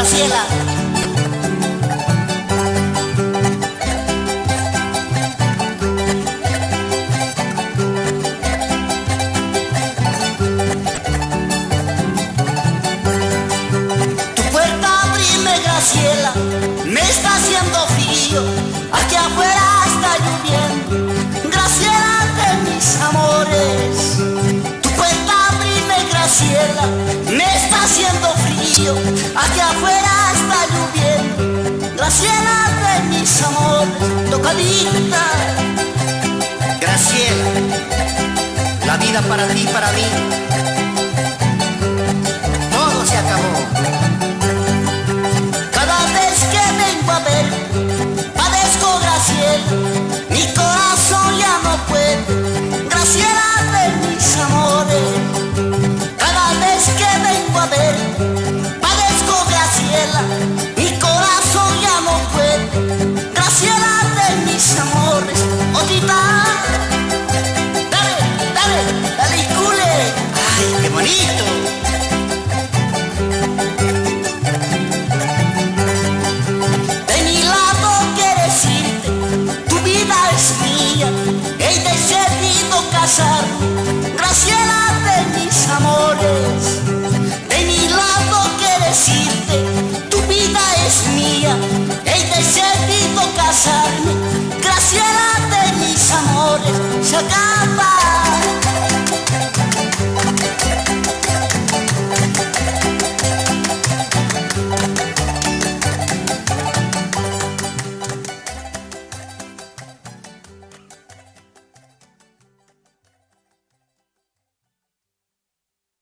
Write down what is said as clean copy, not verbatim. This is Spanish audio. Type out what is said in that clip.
Graciela. Tu puerta abrime, Graciela, me está haciendo frío, aquí afuera está lloviendo, Graciela de mis amores. Tu puerta abrime, Graciela, me está haciendo frío, aquí afuera está lloviendo, Graciela de mis amores. Tocadita. Graciela, la vida para ti, para mí, todo se acabó. Cada vez que vengo a ver, padezco, Graciela, mi corazón ya no puede, Graciela de mis amores. Cada vez que vengo a ver, padezco, Graciela, mi corazón ya no puede, Graciela de mis amores. Otita, dale, cule. ¡Ay, qué bonito! De mi lado quieres irte, tu vida es mía, he decidido casarme, Graciela de mis amores. De mi lado quieres irte, tu vida es mía, he decidido casarme,